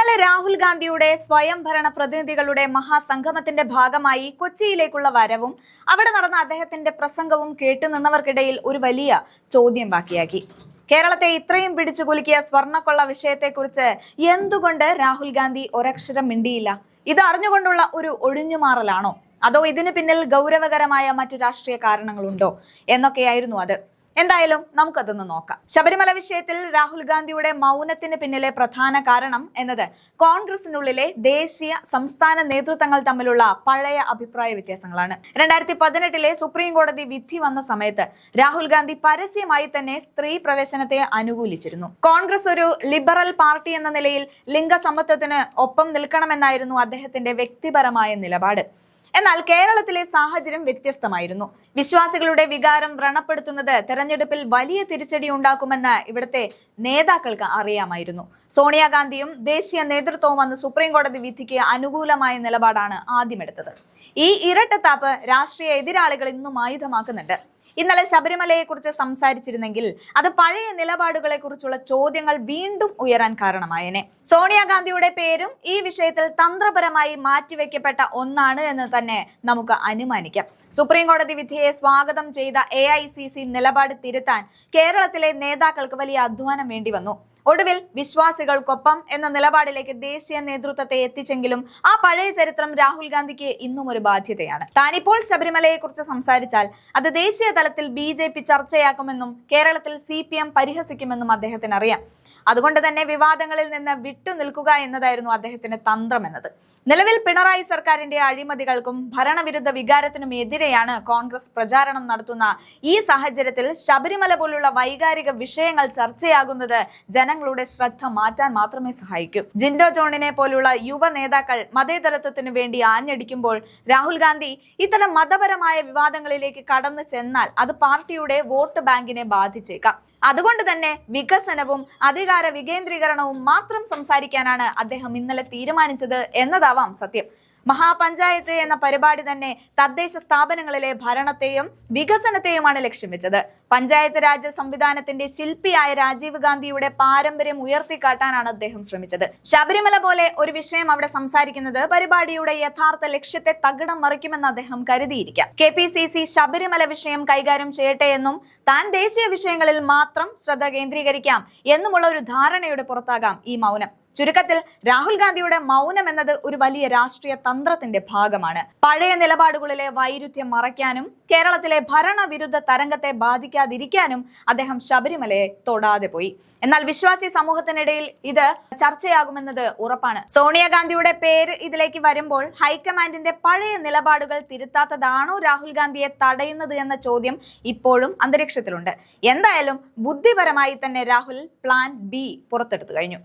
ഇന്നലെ രാഹുൽ ഗാന്ധിയുടെ സ്വയംഭരണ പ്രതിനിധികളുടെ മഹാസംഗമത്തിന്റെ ഭാഗമായി കൊച്ചിയിലേക്കുള്ള വരവും അവിടെ നടന്ന അദ്ദേഹത്തിന്റെ പ്രസംഗവും കേട്ടുനിന്നവർക്കിടയിൽ ഒരു വലിയ ചോദ്യം ബാക്കിയാക്കി. കേരളത്തെ ഇത്രയും പിടിച്ചു കുലുക്കിയ സ്വർണ്ണക്കൊള്ള വിഷയത്തെക്കുറിച്ച് എന്തുകൊണ്ട് രാഹുൽ ഗാന്ധി ഒരക്ഷരം മിണ്ടിയില്ല? ഇത് അറിഞ്ഞുകൊണ്ടുള്ള ഒരു ഒഴിഞ്ഞുമാറലാണോ, അതോ ഇതിന് പിന്നിൽ ഗൗരവകരമായ മറ്റ് രാഷ്ട്രീയ കാരണങ്ങളുണ്ടോ എന്നൊക്കെയായിരുന്നു അത്. എന്തായാലും നമുക്കതൊന്ന് നോക്കാം. ശബരിമല വിഷയത്തിൽ രാഹുൽ ഗാന്ധിയുടെ മൗനത്തിന് പിന്നിലെ പ്രധാന കാരണം എന്നത് കോൺഗ്രസിനുള്ളിലെ ദേശീയ സംസ്ഥാന നേതൃത്വങ്ങൾ തമ്മിലുള്ള പഴയ അഭിപ്രായ വ്യത്യാസങ്ങളാണ്. 2018 സുപ്രീം കോടതി വിധി വന്ന സമയത്ത് രാഹുൽ ഗാന്ധി പരസ്യമായി തന്നെ സ്ത്രീ പ്രവേശനത്തെ അനുകൂലിച്ചിരുന്നു. കോൺഗ്രസ് ഒരു ലിബറൽ പാർട്ടി എന്ന നിലയിൽ ലിംഗസമത്വത്തിന് ഒപ്പം നിൽക്കണമെന്നായിരുന്നു അദ്ദേഹത്തിന്റെ വ്യക്തിപരമായ നിലപാട്. എന്നാൽ കേരളത്തിലെ സാഹചര്യം വ്യത്യസ്തമായിരുന്നു. വിശ്വാസികളുടെ വികാരം വ്രണപ്പെടുത്തുന്നത് തെരഞ്ഞെടുപ്പിൽ വലിയ തിരിച്ചടി ഉണ്ടാക്കുമെന്ന് ഇവിടുത്തെ നേതാക്കൾക്ക് അറിയാമായിരുന്നു. സോണിയാഗാന്ധിയും ദേശീയ നേതൃത്വവും അന്ന് സുപ്രീം കോടതി വിധിക്ക് അനുകൂലമായ നിലപാടാണ് ആദ്യമെടുത്തത്. ഈ ഇരട്ടത്താപ്പ് രാഷ്ട്രീയ എതിരാളികൾ ഇന്നും ആയുധമാക്കുന്നുണ്ട്. ഇന്നലെ ശബരിമലയെ കുറിച്ച് സംസാരിച്ചിരുന്നെങ്കിൽ അത് പഴയ നിലപാടുകളെ കുറിച്ചുള്ള ചോദ്യങ്ങൾ വീണ്ടും ഉയരാൻ കാരണമായേനെ. സോണിയാഗാന്ധിയുടെ പേരും ഈ വിഷയത്തിൽ തന്ത്രപരമായി മാറ്റിവെക്കപ്പെട്ട ഒന്നാണ് എന്ന് തന്നെ നമുക്ക് അനുമാനിക്കാം. സുപ്രീം കോടതി വിധിയെ സ്വാഗതം ചെയ്ത AICC നിലപാട് തിരുത്താൻ കേരളത്തിലെ നേതാക്കൾക്ക് വലിയ അധ്വാനം വേണ്ടി വന്നു. ഒടുവിൽ വിശ്വാസികൾക്കൊപ്പം എന്ന നിലപാടിലേക്ക് ദേശീയ നേതൃത്വത്തെ എത്തിച്ചെങ്കിലും ആ പഴയ ചരിത്രം രാഹുൽ ഗാന്ധിക്ക് ഇന്നും ഒരു ബാധ്യതയാണ്. താനിപ്പോൾ ശബരിമലയെ കുറിച്ച് സംസാരിച്ചാൽ അത് ദേശീയ തലത്തിൽ BJP ചർച്ചയാക്കുമെന്നും കേരളത്തിൽ CPM പരിഹസിക്കുമെന്നും അദ്ദേഹത്തിന് അറിയാം. അതുകൊണ്ട് തന്നെ വിവാദങ്ങളിൽ നിന്ന് വിട്ടുനിൽക്കുക എന്നതായിരുന്നു അദ്ദേഹത്തിന്റെ തന്ത്രം എന്നത്. നിലവിൽ പിണറായി സർക്കാരിന്റെ അഴിമതികൾക്കും ഭരണവിരുദ്ധ വികാരത്തിനും എതിരെയാണ് കോൺഗ്രസ് പ്രചാരണം നടത്തുന്ന ഈ സാഹചര്യത്തിൽ ശബരിമല പോലുള്ള വൈകാരിക വിഷയങ്ങൾ ചർച്ചയാകുന്നത് ജനങ്ങളുടെ ശ്രദ്ധ മാറ്റാൻ മാത്രമേ സഹായിക്കൂ. ജിൻഡോ ജോണിനെ പോലുള്ള യുവ നേതാക്കൾ മതേതരത്വത്തിന് വേണ്ടി ആഞ്ഞടിക്കുമ്പോൾ രാഹുൽ ഗാന്ധി ഇത്തരം മതപരമായ വിവാദങ്ങളിലേക്ക് കടന്നു ചെന്നാൽ അത് പാർട്ടിയുടെ വോട്ട് ബാങ്കിനെ ബാധിച്ചേക്കാം. അതുകൊണ്ട് തന്നെ വികസനവും അധികാര വികേന്ദ്രീകരണവും മാത്രം സംസാരിക്കാനാണ് അദ്ദേഹം ഇന്നലെ തീരുമാനിച്ചത് എന്നതാവാം സത്യം. മഹാപഞ്ചായത്ത് എന്ന പരിപാടി തന്നെ തദ്ദേശ സ്ഥാപനങ്ങളിലെ ഭരണത്തെയും വികസനത്തെയുമാണ് ലക്ഷ്യം വെച്ചത്. പഞ്ചായത്ത് രാജ് സംവിധാനത്തിന്റെ ശില്പിയായ രാജീവ് ഗാന്ധിയുടെ പാരമ്പര്യം ഉയർത്തിക്കാട്ടാനാണ് അദ്ദേഹം ശ്രമിച്ചത്. ശബരിമല പോലെ ഒരു വിഷയം അവിടെ സംസാരിക്കുന്നത് പരിപാടിയുടെ യഥാർത്ഥ ലക്ഷ്യത്തെ തകിടം മറിക്കുമെന്ന് അദ്ദേഹം കരുതിയിരിക്കാം. KPCC ശബരിമല വിഷയം കൈകാര്യം ചെയ്യട്ടെ എന്നും താൻ ദേശീയ വിഷയങ്ങളിൽ മാത്രം ശ്രദ്ധ കേന്ദ്രീകരിക്കാം എന്നുമുള്ള ഒരു ധാരണയുടെ പുറത്താകാം ഈ മൗനം. ചുരുക്കത്തിൽ രാഹുൽ ഗാന്ധിയുടെ മൗനം എന്നത് ഒരു വലിയ രാഷ്ട്രീയ തന്ത്രത്തിന്റെ ഭാഗമാണ്. പഴയ നിലപാടുകളിലെ വൈരുദ്ധ്യം മറയ്ക്കാനും കേരളത്തിലെ ഭരണവിരുദ്ധ തരംഗത്തെ ബാധിക്കാതിരിക്കാനും അദ്ദേഹം ശബരിമലയെ തൊടാതെ പോയി. എന്നാൽ വിശ്വാസി സമൂഹത്തിനിടയിൽ ഇത് ചർച്ചയാകുമെന്നത് ഉറപ്പാണ്. സോണിയാഗാന്ധിയുടെ പേര് ഇതിലേക്ക് വരുമ്പോൾ ഹൈക്കമാൻഡിന്റെ പഴയ നിലപാടുകൾ തിരുത്താത്തതാണോ രാഹുൽ ഗാന്ധിയെ തടയുന്നത് എന്ന ചോദ്യം ഇപ്പോഴും അന്തരീക്ഷത്തിലുണ്ട്. എന്തായാലും ബുദ്ധിപരമായി തന്നെ രാഹുൽ പ്ലാൻ B പുറത്തെടുത്തു കഴിഞ്ഞു.